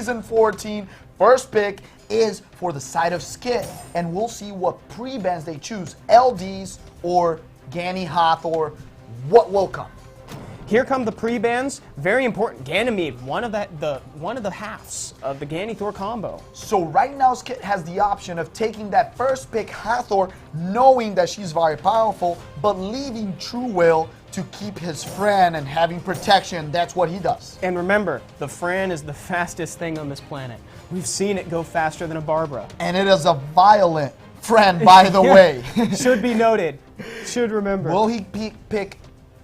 Season 14, first pick is for the side of Skit, and we'll see what pre-bans they choose, LDs or Ganny Hathor. What will come? Here come the pre-bans. Very important. Ganymede, one of the halves of the Ganny-Thor combo. So right now Skit has the option of taking that first pick Hathor, knowing that she's very powerful, but leaving TrueWhale to keep his friend and having protection. That's what he does. And remember, the Fran is the fastest thing on this planet. We've seen it go faster than a Barbara. And it is a violent friend, by the way. Should be noted. Should remember. Will he pick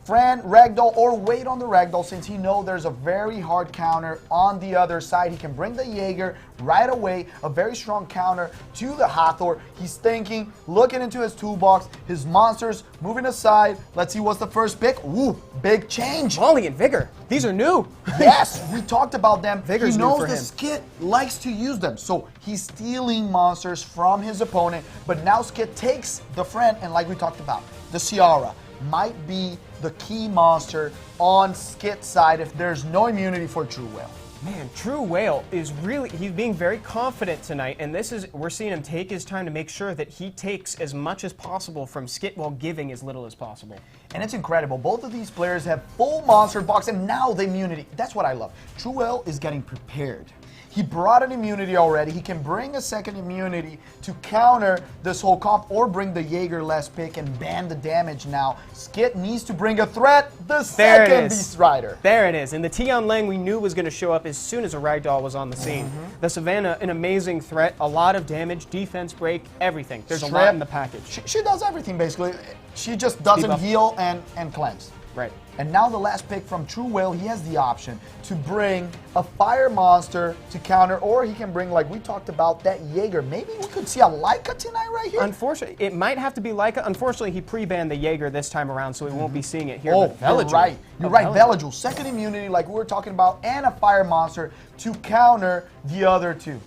Fran, Ragdoll, or wait on the Ragdoll, since he knows there's a very hard counter on the other side? He can bring the Jaeger right away, a very strong counter to the Hathor. He's thinking, looking into his toolbox, his monsters moving aside. Let's see what's the first pick. Ooh, big change. Volley and Vigor. These are new. Yes, we talked about them. Vigor's he new knows for the him. Skit likes to use them, so he's stealing monsters from his opponent. But now Skit takes the friend, and like we talked about, the Ciara might be the key monster on Skit's side if there's no immunity for TrueWhale. Man, TrueWhale is really, he's being very confident tonight, and we're seeing him take his time to make sure that he takes as much as possible from Skit while giving as little as possible. And it's incredible. Both of these players have full monster box, and now the immunity. That's what I love. TrueWhale is getting prepared. He brought an immunity already. He can bring a second immunity to counter this whole comp, or bring the Jaeger last pick and ban the damage now. Skit needs to bring a threat, the second Beast Rider. There it is. And the Tian Lang we knew was going to show up as soon as a Ragdoll was on the scene. The Savannah, an amazing threat, a lot of damage, defense break, everything. There's a lot in the package. She does everything, basically. She just doesn't heal and cleanse. Right. And now the last pick from TrueWhale, he has the option to bring a fire monster to counter, or he can bring, like we talked about, that Jaeger. Maybe we could see a Leica tonight right here? Unfortunately, it might have to be Leica. Unfortunately, he pre-banned the Jaeger this time around, so we won't be seeing it here. Oh, but you're right. You're right. Veligil, second immunity like we were talking about, and a fire monster to counter the other two.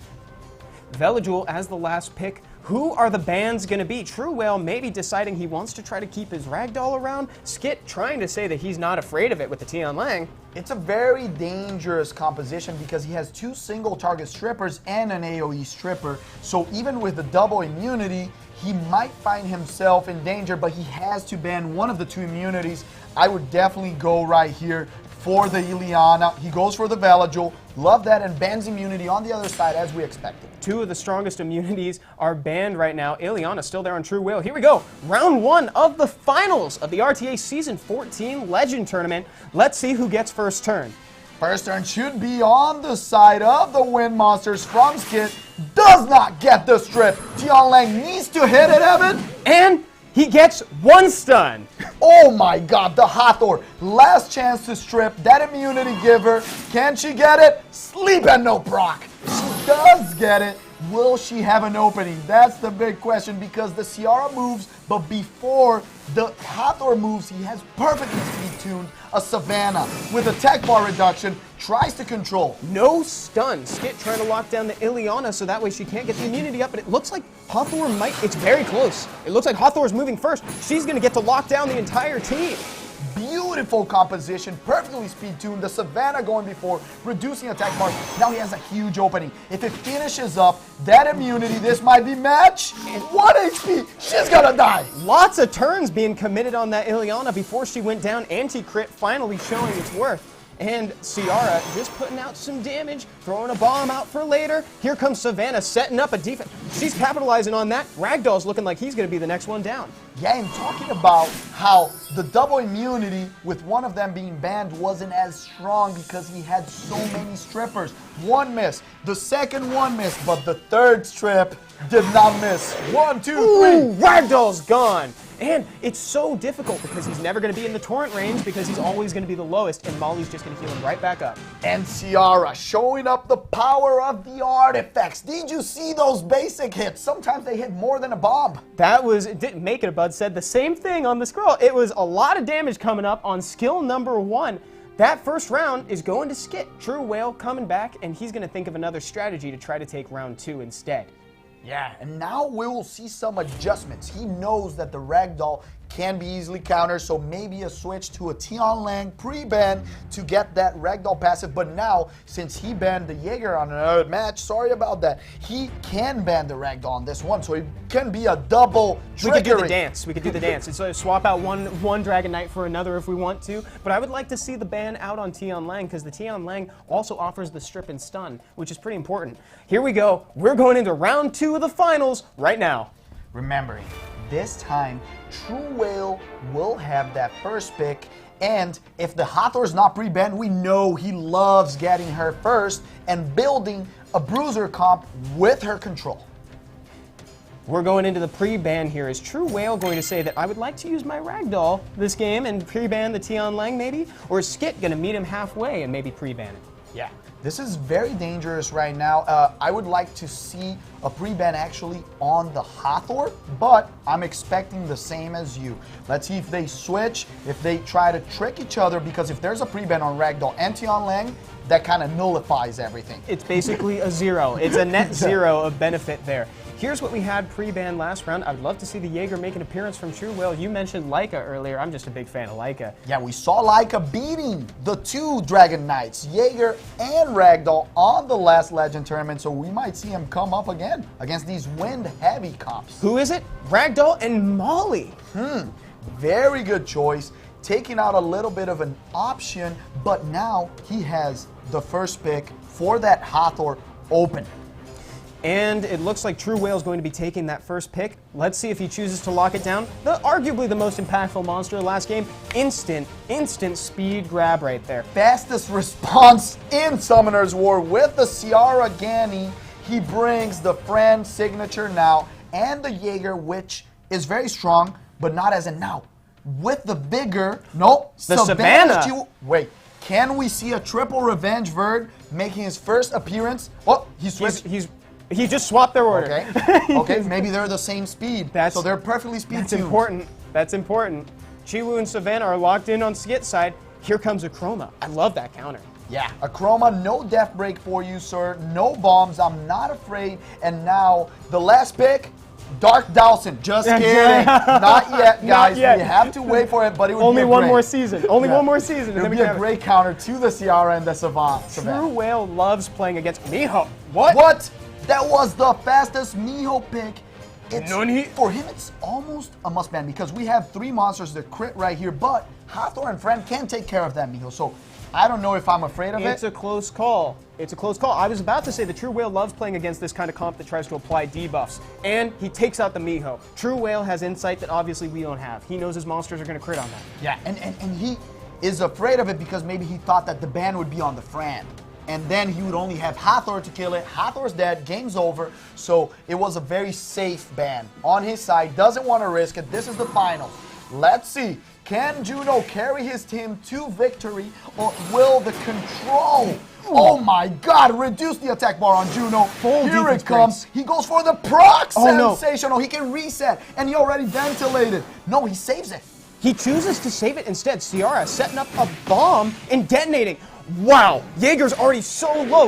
Veligil as the last pick. Who are the bans going to be? TrueWhale maybe deciding he wants to try to keep his Ragdoll around. Skit trying to say that he's not afraid of it with the Tian Lang. It's a very dangerous composition because he has two single target strippers and an AoE stripper. So even with the double immunity, he might find himself in danger, but he has to ban one of the two immunities. I would definitely go right here for the Ileana. He goes for the Veligil. Love that, and bans immunity on the other side as we expected. Two of the strongest immunities are banned right now. Ileana still there on TrueWhale. Here we go. Round one of the finals of the RTA Season 14 Legend Tournament. Let's see who gets first turn. First turn should be on the side of the Wind Monsters from Skit. Does not get the strip. Tian Lang needs to hit it, Evan. And he gets one stun. Oh my god, the Hathor. Last chance to strip that immunity giver. Can she get it? Sleep and no proc. She does get it. Will she have an opening? That's the big question, because the Ciara moves, but before the Hathor moves, he has perfectly speed-tuned a Savannah with attack bar reduction, tries to control. No stun. Skit trying to lock down the Ileana so that way she can't get the immunity up, but it looks like Hathor might, it's very close. It looks like Hathor's moving first. She's going to get to lock down the entire team. Beautiful composition, perfectly speed-tuned. The Savannah going before, reducing attack bars. Now he has a huge opening. If it finishes up that immunity, this might be match. 1 HP, she's gonna die. Lots of turns being committed on that Ileana before she went down. Anti-crit finally showing its worth. And Ciara just putting out some damage, throwing a bomb out for later. Here comes Savannah setting up a defense. She's capitalizing on that. Ragdoll's looking like he's going to be the next one down. Yeah, and talking about how the double immunity with one of them being banned wasn't as strong because he had so many strippers. One miss, the second one missed, but the third strip did not miss. 1, 2, 3. Ooh, Ragdoll's gone. And it's so difficult because he's never going to be in the torrent range because he's always going to be the lowest, and Molly's just going to heal him right back up. And Ciara showing up the power of the artifacts. Did you see those basic hits? Sometimes they hit more than a bomb. That was, it didn't make it. A Bud said the same thing on the scroll. It was a lot of damage coming up on skill number 1. That first round is going to Skit. TrueWhale coming back, and he's going to think of another strategy to try to take round 2 instead. Yeah, and now we will see some adjustments. He knows that the Ragdoll can be easily countered, so maybe a switch to a Tian Lang pre-ban to get that ragdoll passive. But now, since he banned the Jaeger on another match, sorry about that, he can ban the ragdoll on this one, so it can be a double trickery. We could do the dance. We could do the dance. It's like swap out one Dragon Knight for another if we want to. But I would like to see the ban out on Tian Lang because the Tian Lang also offers the strip and stun, which is pretty important. Here we go. We're going into round 2 of the finals right now. Remembering, this time, TrueWhale will have that first pick, and if the Hathor is not pre-banned, we know he loves getting her first and building a bruiser comp with her control. We're going into the pre-ban here. Is TrueWhale going to say that I would like to use my ragdoll this game and pre-ban the Tian Lang maybe? Or is Skit going to meet him halfway and maybe pre-ban it? Yeah, this is very dangerous right now. I would like to see a pre-ban actually on the Hathor, but I'm expecting the same as you. Let's see if they switch, if they try to trick each other, because if there's a pre-ban on ragdoll and Tian Lang, that kind of nullifies everything. It's basically a zero. It's a net zero of benefit there. Here's what we had pre-ban last round. I would love to see the Jaeger make an appearance from TrueWhale. You mentioned Leica earlier. I'm just a big fan of Leica. Yeah, we saw Leica beating the 2 Dragon Knights, Jaeger and Ragdoll, on the last Legend tournament, so we might see him come up again against these wind-heavy comps. Who is it? Ragdoll and Molly. Very good choice. Taking out a little bit of an option, but now he has the first pick for that Hathor open. And it looks like TrueWhale is going to be taking that first pick. Let's see if he chooses to lock it down. Arguably the most impactful monster last game. Instant speed grab right there. Fastest response in Summoner's War with the Ciara Gani. He brings the Fran signature now and the Jaeger, which is very strong, but not as in now. With the bigger, the Savannah. Wait, can we see a triple revenge Verd making his first appearance? Oh, he switched. He just swapped their order. Okay, okay, maybe they're the same speed, so they're perfectly speed tuned. That's important. That's important. Chiwu and Savannah are locked in on Skit's side. Here comes a Chroma. I love that counter. Yeah, a Chroma, no death break for you, sir. No bombs, I'm not afraid. And now, the last pick, Dark Dawson. Just kidding. Not yet, guys. We have to wait for it, but it would Only be one more season. Only one more season. It would be a great counter to the Ciara and the Savannah. TrueWhale loves playing against Miho. What? That was the fastest Miho pick. For him, it's almost a must ban because we have 3 monsters that crit right here, but Hathor and Fran can take care of that Miho. So I don't know if I'm afraid of it. It's a close call. It's a close call. I was about to say the TrueWhale loves playing against this kind of comp that tries to apply debuffs, and he takes out the Miho. TrueWhale has insight that obviously we don't have. He knows his monsters are going to crit on that. Yeah, and he is afraid of it because maybe he thought that the ban would be on the Fran. And then he would only have Hathor to kill it. Hathor's dead, game's over. So it was a very safe ban on his side. Doesn't want to risk it. This is the final. Let's see. Can Juno carry his team to victory, or will the control? Oh my God, reduce the attack bar on Juno. Here it comes. He goes for the proc. Sensational. He can reset, and he already ventilated. No, he saves it. He chooses to save it instead. Ciara setting up a bomb and detonating. Wow, Jaeger's already so low.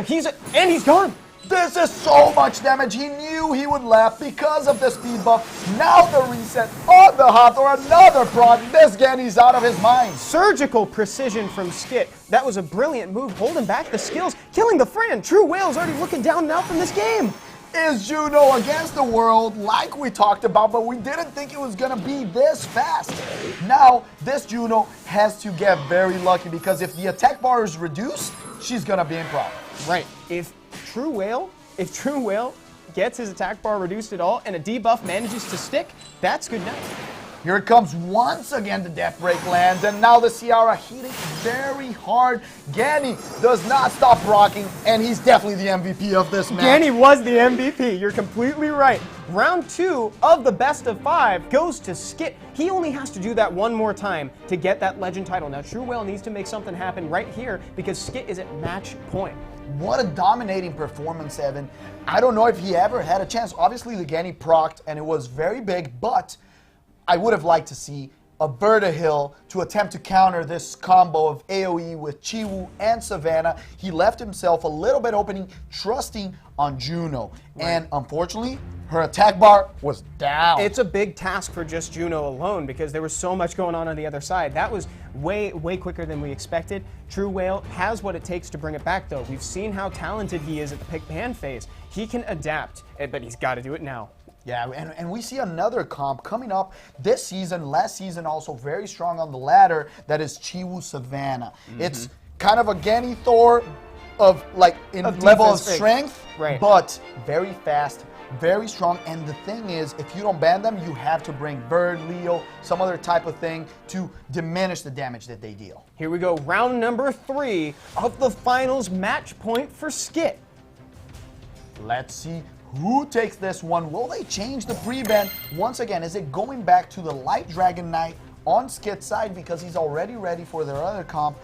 And he's gone. This is so much damage. He knew he would laugh because of the speed buff. Now the reset on the Hathor, another proc. This Gani's out of his mind. Surgical precision from Skit. That was a brilliant move, holding back the skills, killing the Fran. TrueWhale's already looking down and out from this game. Is Juno against the world like we talked about, but we didn't think it was going to be this fast. Now, this Juno has to get very lucky because if the attack bar is reduced, she's going to be in problem. Right. If TrueWhale gets his attack bar reduced at all and a debuff manages to stick, that's good night. Here it comes once again, the death break lands, and now the Ciara hitting very hard. Gani does not stop rocking, and he's definitely the MVP of this match. Gani was the MVP, you're completely right. Round 2 of the best of 5 goes to Skit. He only has to do that one more time to get that Legend title. Now TrueWhale needs to make something happen right here because Skit is at match point. What a dominating performance, Evan. I don't know if he ever had a chance. Obviously, the Gani procced, and it was very big, but I would have liked to see a Hill to attempt to counter this combo of AoE with Chiwu and Savannah. He left himself a little bit opening, trusting on Juno. Right. And unfortunately, Her attack bar was down. It's a big task for just Juno alone because there was so much going on the other side. That was way quicker than we expected. TrueWhale has what it takes to bring it back, though. We've seen how talented he is at the pick ban phase. He can adapt, but he's got to do it now. Yeah, and we see another comp coming up this season, last season also very strong on the ladder, that is Chiwu Savannah. It's kind of a Ganny Thor of like in level of strength, but very fast, very strong. And the thing is, if you don't ban them, you have to bring Bird, Leo, some other type of thing to diminish the damage that they deal. Here we go, round number 3 of the finals match point for Skit. Let's see who takes this one. Will they change the pre-ban? Once again, is it going back to the Light Dragon Knight on Skit's side because he's already ready for their other comp?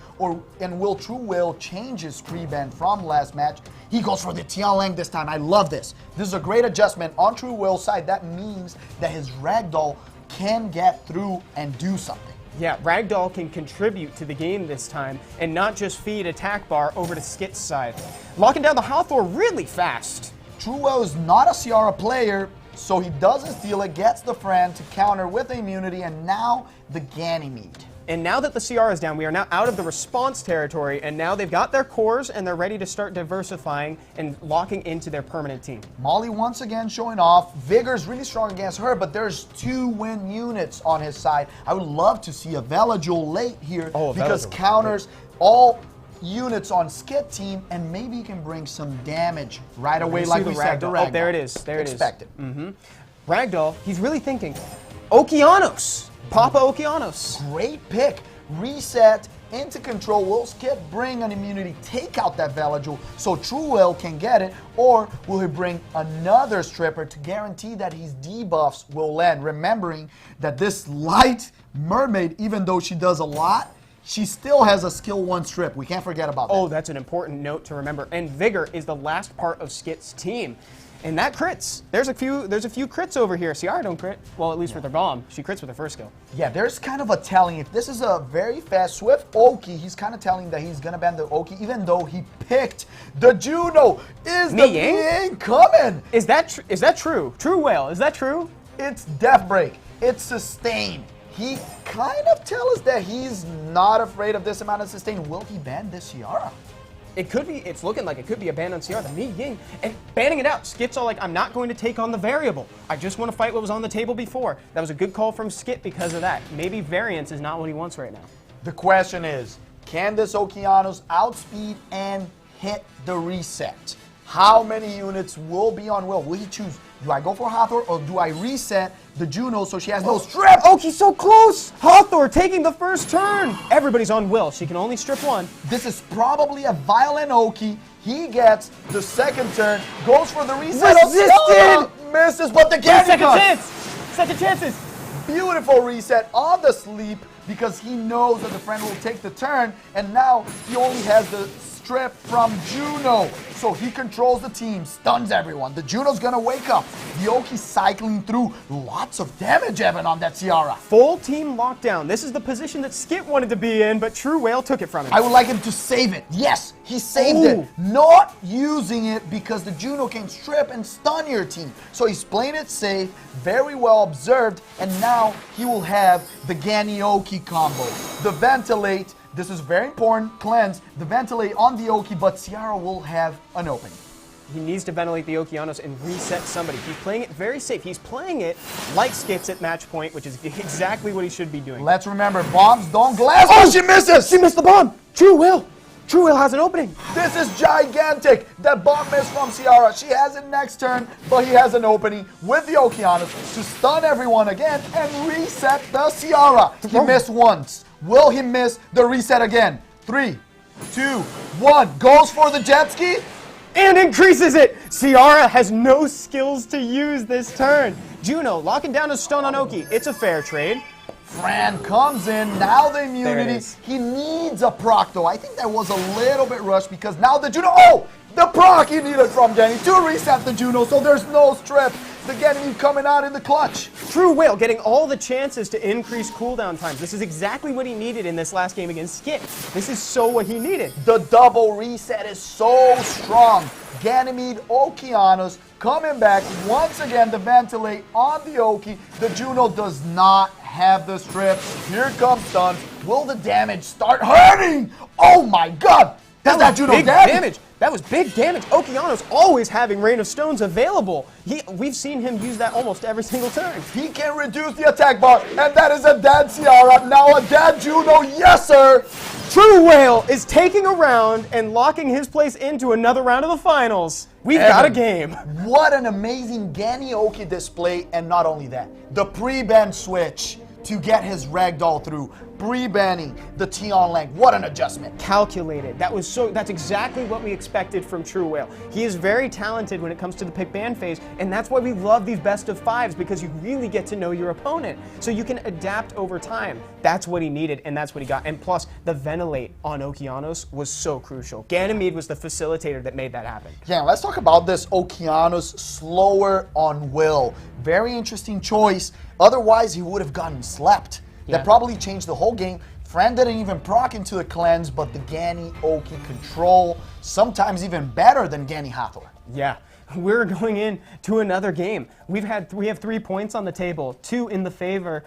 And will TrueWhale change his pre-ban from last match? He goes for the Tianlang this time. I love this. This is a great adjustment on TrueWhale's side. That means that his Ragdoll can get through and do something. Yeah, Ragdoll can contribute to the game this time and not just feed attack bar over to Skit's side. Locking down the Hathor really fast. TrueWhale is not a Ciara player, so he doesn't steal it, gets the Fran to counter with immunity, and now the Ganymede. And now that the CR is down, we are now out of the response territory, and now they've got their cores, and they're ready to start diversifying and locking into their permanent team. Molly once again showing off. Vigor's really strong against her, but there's 2 win units on his side. I would love to see a Velajul late here because counters all units on Skit team, and maybe he can bring some damage right away, like we said, the Ragdoll. Oh, there it is. There it is. Expected. Ragdoll, he's really thinking, Okeanos. Papa Okeanos. Great pick. Reset into control. Will Skit bring an immunity, take out that Velajul so TrueWhale can get it, or will he bring another stripper to guarantee that his debuffs will land? Remembering that this light mermaid, even though she does a lot, she still has a skill 1 strip. We can't forget about that. Oh, that's an important note to remember. And Vigor is the last part of Skit's team. And that crits. There's a few crits over here. Ciara don't crit. Well, at least with her bomb. She crits with her first skill. Yeah, there's kind of a telling. If this is a very fast, swift Oki, he's kind of telling that he's going to ban the Oki, even though he picked the Juno. Is the Yang coming? Is that true? TrueWhale, is that true? It's Death Break. It's sustain. He kind of tells us that he's not afraid of this amount of sustain. Will he ban this Ciara? It could be. It's looking like it could be a ban on Ciara. The Mi Ying and banning it out. Skit's all like, I'm not going to take on the variable. I just want to fight what was on the table before. That was a good call from Skit because of that. Maybe variance is not what he wants right now. The question is, can this Okeanos outspeed and hit the reset? How many units will be on Will? Will he choose, do I go for Hathor or do I reset the Juno so she has no strip? Oh, he's so close! Hathor taking the first turn! Everybody's on Will. She can only strip 1. This is probably a violent Oki. He gets the second turn, goes for the reset. Resisted! Misses, but the Ganny Second chances! Beautiful reset on the sleep because he knows that the friend will take the turn, and now he only has the strip from Juno. So he controls the team, stuns everyone. The Juno's gonna wake up. The Oki's cycling through. Lots of damage, Evan, on that Ciara. Full team lockdown. This is the position that Skit wanted to be in, but TrueWhale took it from him. I would like him to save it. Yes, he saved it. Not using it because the Juno can strip and stun your team. So he's playing it safe, very well observed, and now he will have the Ganny Oki combo. The Ventilate. This is very important. Cleanse, the Ventilate on the Oki, but Ciara will have an opening. He needs to ventilate the Okeanos and reset somebody. He's playing it very safe. He's playing it like Skit's at match point, which is exactly what he should be doing. Let's remember, bombs don't glass. Oh, she misses! She missed the bomb! TrueWhale! TrueWhale has an opening. This is gigantic. That bomb missed from Ciara. She has it next turn, but he has an opening with the Okeanos to stun everyone again and reset the Ciara. He missed once. Will he miss the reset again? 3, 2, 1. Goes for the jet ski. And increases it! Ciara has no skills to use this turn. Juno locking down a stun on Oki. It's a fair trade. Fran comes in, now the immunity. He needs a proc though. I think that was a little bit rushed because now the Juno, the proc he needed from Ganny to reset the Juno, so there's no strip. The Ganymede coming out in the clutch. TrueWhale getting all the chances to increase cooldown times. This is exactly what he needed in this last game against Skit. This is so what he needed. The double reset is so strong. Ganymede, Okeanos coming back once again to ventilate on the Oki. The Juno does not have the strips. Here comes stuns. Will the damage start hurting? Oh my god! Is that Juno big dead? damage. That was big damage. Okeanos always having Rain of Stones available. We've seen him use that almost every single time. He can reduce the attack bar, and that is a dead Ciara. Now a dead Juno, yes sir! TrueWhale is taking a round and locking his place into another round of the finals. We've got a game. What an amazing Oki display, and not only that, the pre-ban switch to get his ragdoll through. Pre-banning the Tion Lang. What an adjustment. Calculated. That's exactly what we expected from TrueWhale. He is very talented when it comes to the pick ban phase, and that's why we love these best of fives, because you really get to know your opponent. So you can adapt over time. That's what he needed, and that's what he got. And plus, the ventilate on Okeanos was so crucial. Ganymede was the facilitator that made that happen. Yeah, let's talk about this Okeanos slower on will. Very interesting choice. Otherwise, he would have gotten slept. That probably changed the whole game. Fran didn't even proc into the cleanse, but the Ganny Oki control, sometimes even better than Ganny Hathor. Yeah, we're going in to another game. We have 3 points on the table, 2 in the favor,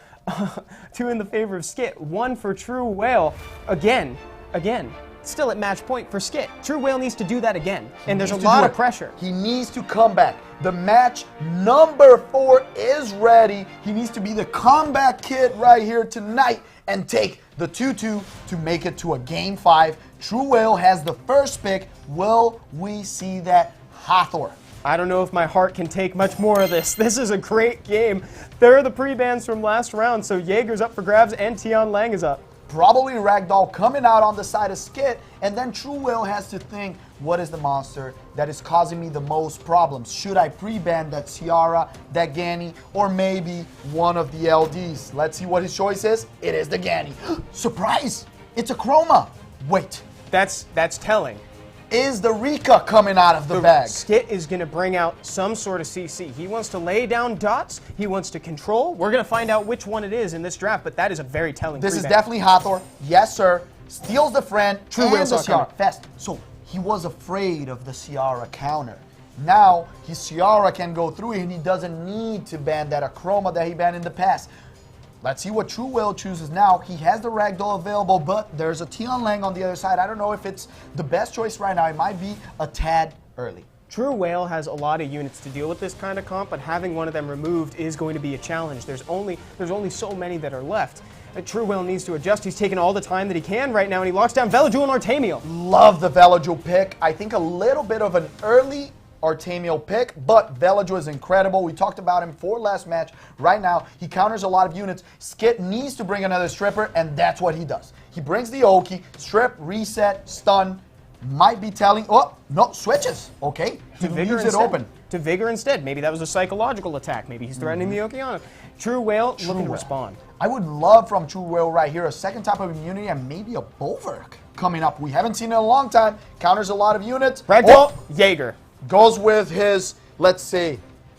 2 in the favor of Skit, 1 for TrueWhale. Again, still at match point for Skit. TrueWhale needs to do that again, and there's a lot of pressure. He needs to come back. The match number 4 is ready. He needs to be the comeback kid right here tonight and take the 2-2 to make it to a game 5. TrueWhale has the first pick. Will we see that Hathor? I don't know if my heart can take much more of this. This is a great game. There are the pre-bans from last round, so Jaeger's up for grabs and Tion Lang is up. Probably Ragdoll coming out on the side of Skit, and then TrueWhale has to think, what is the monster that is causing me the most problems? Should I pre-ban that Ciara, that Ganny, or maybe one of the LDs? Let's see what his choice is. It is the Ganny. Surprise! It's a Chroma. Wait. That's telling. Is the Rika coming out of the bag? Skit is going to bring out some sort of CC. He wants to lay down dots. He wants to control. We're going to find out which one it is in this draft, but that is a very telling This pre-ban. is definitely Hathor. Yes, sir. Steals the friend. TrueWhale's and the Ciara. Fast. So he was afraid of the Ciara counter. Now his Ciara can go through and he doesn't need to ban that Achroma that he banned in the past. Let's see what TrueWhale chooses now. He has the Ragdoll available, but there's a Tion Lang on the other side. I don't know if it's the best choice right now. It might be a tad early. TrueWhale has a lot of units to deal with this kind of comp, but having one of them removed is going to be a challenge. There's only so many that are left. TrueWhale needs to adjust. He's taking all the time that he can right now, and he locks down Velajul and Artemiel. Love the Velajul pick. I think a little bit of an early Artemiel pick, but Velajul is incredible. We talked about him for last match. Right now, he counters a lot of units. Skit needs to bring another stripper, and that's what he does. He brings the Oki, strip, reset, stun, might be telling, oh, no, switches, okay? He leaves it open. To Vigor instead. Maybe that was a psychological attack. Maybe he's threatening the Okeanos. TrueWhale looking to respond. I would love from TrueWhale right here a second type of immunity and maybe a Bulwark coming up. We haven't seen it in a long time. Counters a lot of units. Ragdoll, Jaeger. Goes with his, let's say,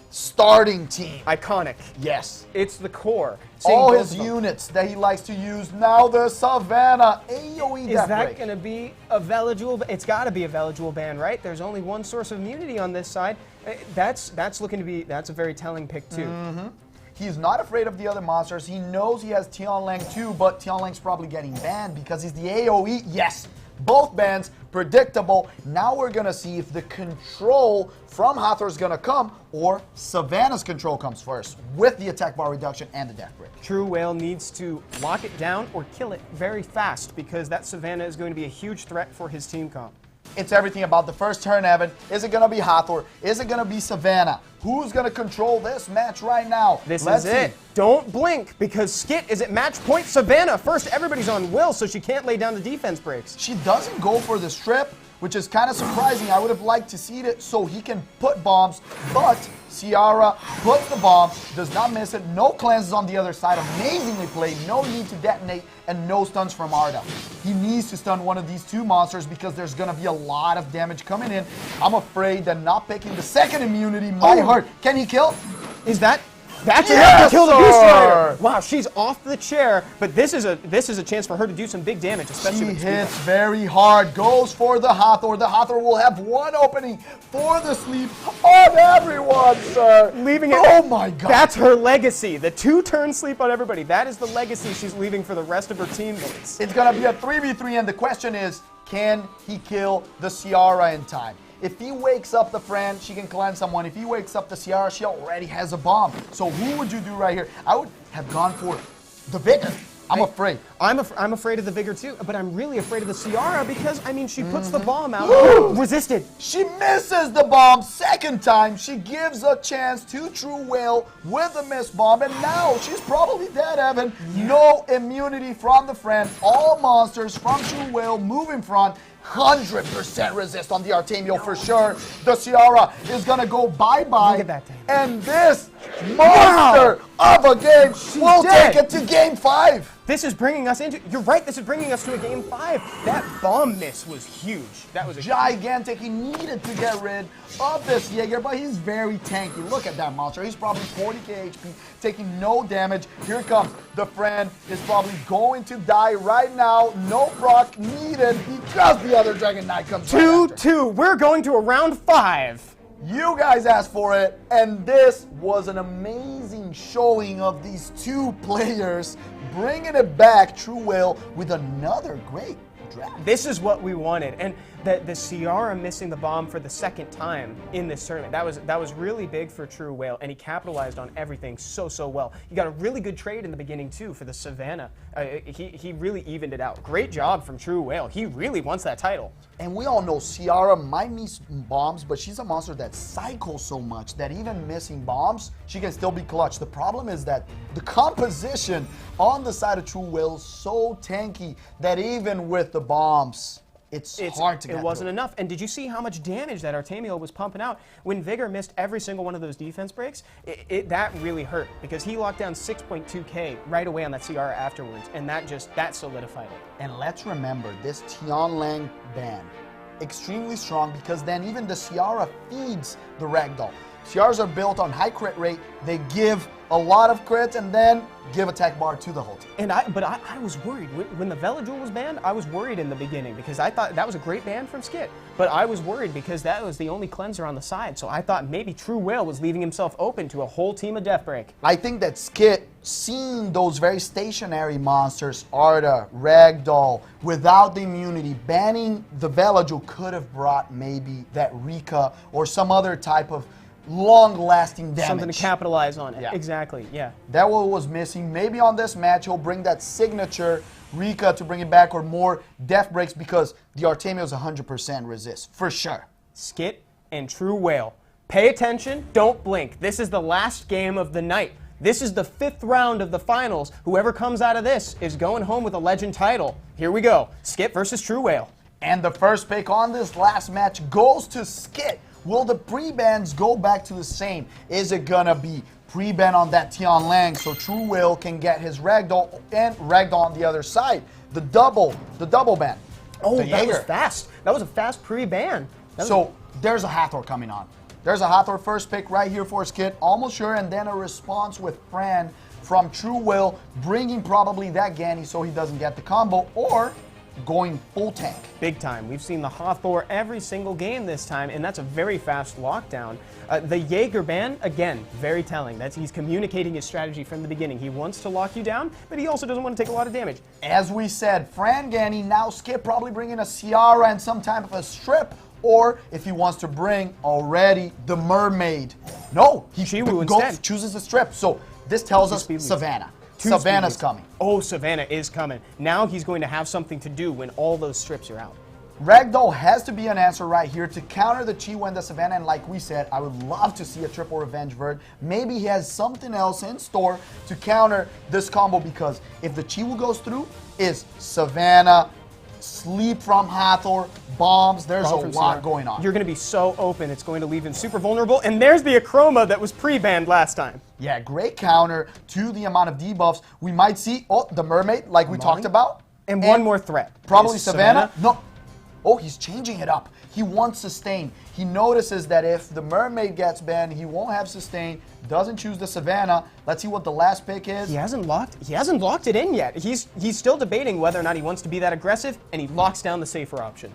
starting team. Iconic. Yes. It's the core. All his units that he likes to use. Now the Savannah. AoE Is that going to be a Velajul? It's got to be a Velajul ban, right? There's only one source of immunity on this side. That's looking to be, that's a very telling pick too. He's not afraid of the other monsters. He knows he has Tion Lang too, but Tion Lang's probably getting banned because he's the AoE. Yes. Both bans, predictable. Now we're going to see if the control from Hathor is going to come or Savannah's control comes first with the attack bar reduction and the death break. TrueWhale needs to lock it down or kill it very fast because that Savannah is going to be a huge threat for his team comp. It's everything about the first turn, Evan. Is it going to be Hathor? Is it going to be Savannah? Who's going to control this match right now? Let's see. Don't blink because Skit is at match point. Savannah, first everybody's on Will, so she can't lay down the defense breaks. She doesn't go for the strip, which is kind of surprising. I would have liked to see it so he can put bombs, but Ciara puts the bomb, does not miss it. No cleanses on the other side. Amazingly played. No need to detonate and no stuns from Arda. He needs to stun one of these two monsters because there's going to be a lot of damage coming in. I'm afraid that not picking the second immunity might hurt. Can he kill? Is that That's Yes, enough to kill the Beast sir! Rider. Wow, she's off the chair, but this is a chance for her to do some big damage, especially She with the speed hits bump. very hard, goes for the Hathor. The Hathor will have one opening for the sleep on everyone, sir. Leaving it. Oh my God. That's her legacy. The 2-turn sleep on everybody. That is the legacy she's leaving for the rest of her teammates. It's gonna be a 3v3, and the question is, can he kill the Ciara in time? If he wakes up the Fran, she can cleanse someone. If he wakes up the Ciara, she already has a bomb. So who would you do right here? I would have gone for the Vigor. I'm afraid. I'm afraid of the Vigor too, but I'm really afraid of the Ciara because, I mean, she puts the bomb out. Resisted. She misses the bomb second time. She gives a chance to TrueWhale with a missed bomb, and now she's probably dead, Evan. No immunity from the friend. All monsters from TrueWhale move in front. 100% resist on the Artemio for sure. The Ciara is gonna go bye-bye. Look at that thing. And this monster of a game will dead. take it to game 5. This is bringing us into, you're right, this is bringing us to a game 5. That bomb miss was huge. That was a Gigantic. He needed to get rid of this Jaeger, but he's very tanky. Look at that monster. He's probably 40k HP, taking no damage. Here it comes. The friend is probably going to die right now. No proc needed because the other Dragon Knight comes right after. 2-2. We're going to a round 5. You guys asked for it, and this was an amazing showing of these two players bringing it back, TrueWhale, with another great draft. This is what we wanted, and the Ciara missing the bomb for the second time in this tournament, that was really big for TrueWhale, and he capitalized on everything so well. He got a really good trade in the beginning too for the Savannah. He really evened it out. Great job from TrueWhale. He really wants that title. And we all know Ciara might miss bombs, but she's a monster that cycles so much that even missing bombs, she can still be clutch. The problem is that the composition on the side of TrueWhale is so tanky that even with the bombs, it's hard to get It wasn't through. enough. And did you see how much damage that Artemio was pumping out? When Vigor missed every single one of those defense breaks, that really hurt because he locked down 6.2k right away on that Ciara afterwards, and that solidified it. And let's remember this Tianlang ban, extremely strong because then even the Ciara feeds the Ragdoll. Ciaras are built on high crit rate. They give a lot of crits and then give attack bar to the whole team. And I was worried when the Veladrul was banned. I was worried in the beginning because I thought that was a great ban from Skit, but I was worried because that was the only cleanser on the side. So I thought maybe TrueWhale was leaving himself open to a whole team of Deathbreak. I think that Skit, seeing those very stationary monsters, Arda, Ragdoll, without the immunity, banning the Veladrul could have brought maybe that Rika or some other type of long-lasting damage. Something to capitalize on it. Yeah. Exactly, yeah. That was missing. Maybe on this match, he'll bring that signature Rika to bring it back or more death breaks because the Artemio's 100% resist, for sure. Skit and TrueWhale. Pay attention, don't blink. This is the last game of the night. This is the 5th round of the finals. Whoever comes out of this is going home with a legend title. Here we go. Skit versus TrueWhale. And the first pick on this last match goes to Skit. Will the pre-bans go back to the same? Is it gonna be pre-ban on that Tianlang so TrueWhale can get his Ragdoll and Ragdoll on the other side? The double ban. Oh, The that was Jaeger. fast. That was a fast pre-ban. So there's a Hathor coming on. There's a Hathor first pick right here for Skit, almost sure, and then a response with Fran from TrueWhale, bringing probably that Ganny so he doesn't get the combo, or going full tank. Big time. We've seen the Hathor every single game this time, and that's a very fast lockdown. The Jaeger ban, again, very telling. He's communicating his strategy from the beginning. He wants to lock you down, but he also doesn't want to take a lot of damage. As we said, Fran Ganny, now Skip probably bringing a Ciara and some type of a strip, or if he wants to bring already the Mermaid. No, he Chiwu instead. chooses the strip. So this tells us Savannah. Savannah's coming. Oh, Savannah is coming. Now he's going to have something to do when all those strips are out. Ragdoll has to be an answer right here to counter the Chiwu and the Savannah, and like we said, I would love to see a triple revenge vert. Maybe he has something else in store to counter this combo, because if the Chiwu goes through, is Savannah, sleep from Hathor, bombs, there's a lot going on. You're going to be so open, it's going to leave him super vulnerable, and there's the Acroma that was pre-banned last time. Yeah, great counter to the amount of debuffs. We might see, the Mermaid, like we talked about. And one more threat. Probably Is Savannah. No. Oh, he's changing it up. He wants sustain. He notices that if the mermaid gets banned, he won't have sustain. Doesn't choose the Savannah. Let's see what the last pick is. He hasn't locked it in yet. He's still debating whether or not he wants to be that aggressive, and he locks down the safer option.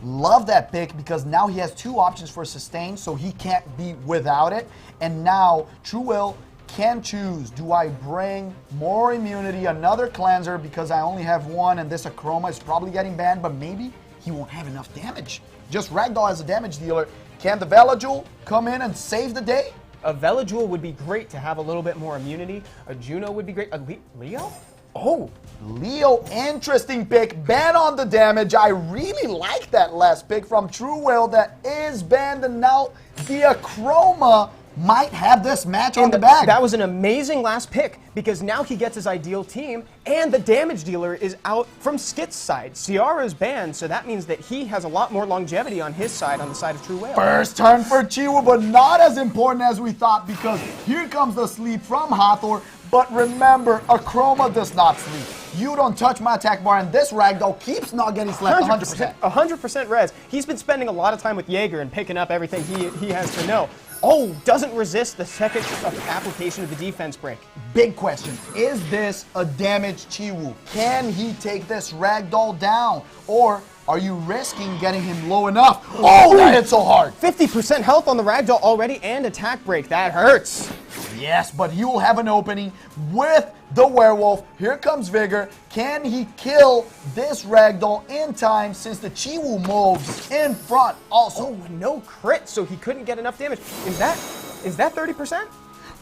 Love that pick because now he has 2 options for sustain, so he can't be without it. And now TrueWhale can choose. Do I bring more immunity, another cleanser because I only have 1 and this Acroma is probably getting banned, but maybe he won't have enough damage. Just Ragdoll as a damage dealer. Can the Velajul come in and save the day? A Velajul would be great to have a little bit more immunity. A Juno would be great. A Leo? Oh, Leo, interesting pick. Ban on the damage. I really like that last pick from TrueWhale that is banned, and now the Acroma might have this match on the bag. That was an amazing last pick because now he gets his ideal team, and the damage dealer is out from Skit's side. Ciara's banned, so that means that he has a lot more longevity on his side, on the side of TrueWhale. First turn for Chiwu, but not as important as we thought because here comes the sleep from Hathor. But remember, Acroma does not sleep. You don't touch my attack bar, and this Ragdoll keeps not getting slept 100%. 100% res. He's been spending a lot of time with Jaeger and picking up everything he has to know. Oh, doesn't resist the second application of the defense break. Big question. Is this a damaged Chiwu? Can he take this Ragdoll down? Or are you risking getting him low enough? Oh, that hit so hard. 50% health on the Ragdoll already and attack break. That hurts. Yes, but he will have an opening with the Werewolf. Here comes Vigor. Can he kill this Ragdoll in time since the Chiwu moves in front also? Oh, no crit, so he couldn't get enough damage. Is that 30%?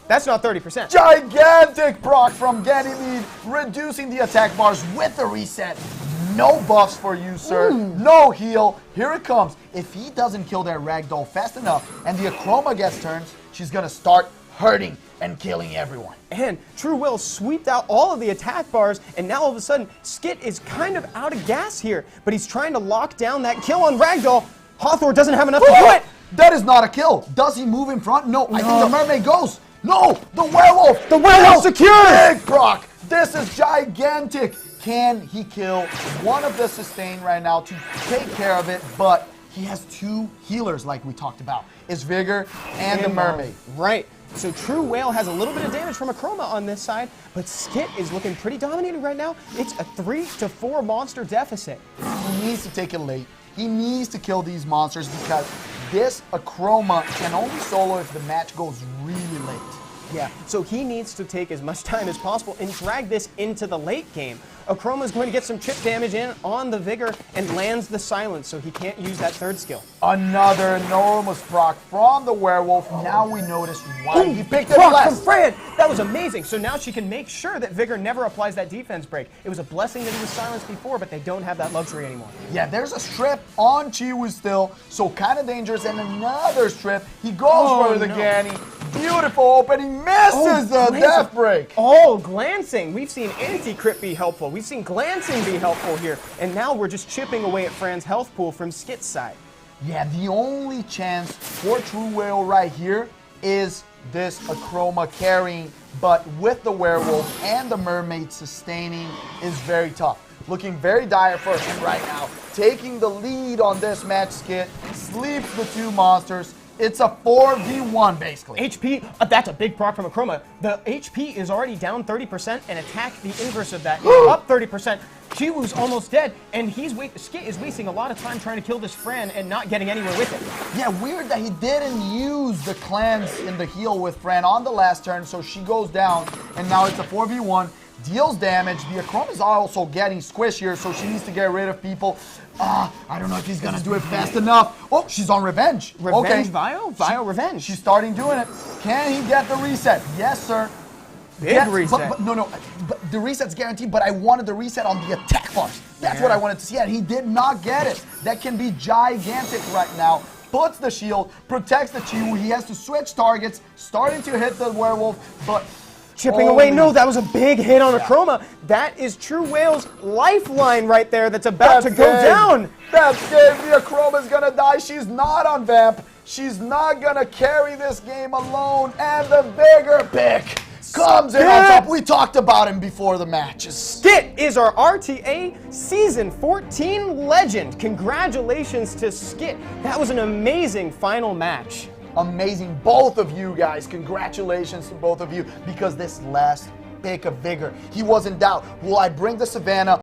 That's not 30%. Gigantic proc from Ganymede, reducing the attack bars with the reset. No buffs for you, sir. No heal. Here it comes. If he doesn't kill that Ragdoll fast enough and the Acroma gets turns, she's going to start hurting and killing everyone. And TrueWhale sweeped out all of the attack bars, and now all of a sudden, Skit is kind of out of gas here, but he's trying to lock down that kill on Ragdoll. Hathor doesn't have enough to do it. That is not a kill. Does he move in front? No, I think the mermaid goes. No, the werewolf. The werewolf secures. Big proc. This is gigantic. Can he kill one of the sustain right now to take care of it? But he has 2 healers like we talked about. It's Vigor and the mermaid. Right. So TrueWhale has a little bit of damage from Acroma on this side, but Skit is looking pretty dominating right now. It's a 3 to 4 monster deficit. He needs to take it late. He needs to kill these monsters because this Acroma can only solo if the match goes really late. Yeah, so he needs to take as much time as possible and drag this into the late game. Acroma is going to get some chip damage in on the Vigor and lands the silence, so he can't use that 3rd skill. Another enormous proc from the werewolf. Now we notice why he picked it proc last. From Fran! That was amazing. So now she can make sure that Vigor never applies that defense break. It was a blessing that he was silenced before, but they don't have that luxury anymore. Yeah, there's a strip on Chiwu still, so kind of dangerous. And another strip. He goes for the Ganny. Beautiful opening. Misses the death break. Oh, glancing. We've seen anti-crit be helpful. We've seen glancing be helpful here. And now we're just chipping away at Fran's health pool from Skit's side. Yeah, the only chance for TrueWhale right here is this Acroma carrying, but with the werewolf and the mermaid sustaining is very tough. Looking very dire for him right now. Taking the lead on this match, Skit sleeps the 2 monsters. It's a 4v1 basically. HP, that's a big proc from Acroma. The HP is already down 30% and attack, the inverse of that, is up 30%. Chiwu's almost dead, and Skit is wasting a lot of time trying to kill this Fran and not getting anywhere with it. Yeah, weird that he didn't use the cleanse in the heal with Fran on the last turn, so she goes down, and now it's a 4v1. Deals damage. The Acroma is also getting squishier, so she needs to get rid of people. I don't know if he's going to do it fast enough. Oh, she's on revenge. Revenge, Vio? Vio revenge. She's starting doing it. Can he get the reset? Yes, sir. Big reset. But the reset's guaranteed, but I wanted the reset on the attack bars. That's what I wanted to see, and he did not get it. That can be gigantic right now. Puts the shield, protects the Chiwu. He has to switch targets, starting to hit the werewolf, but chipping away. No, that was a big hit on Acroma. That is TrueWhale's lifeline right there that's about to go down. That's game. The Acroma's going to die. She's not on Vamp. She's not going to carry this game alone. And the bigger pick. comes in on top. We talked about him before the matches. Skit is our RTA Season 14 legend. Congratulations to Skit. That was an amazing final match. Amazing. Both of you guys. Congratulations to both of you because this last pick of Vigor, he was in doubt. Will I bring the Savannah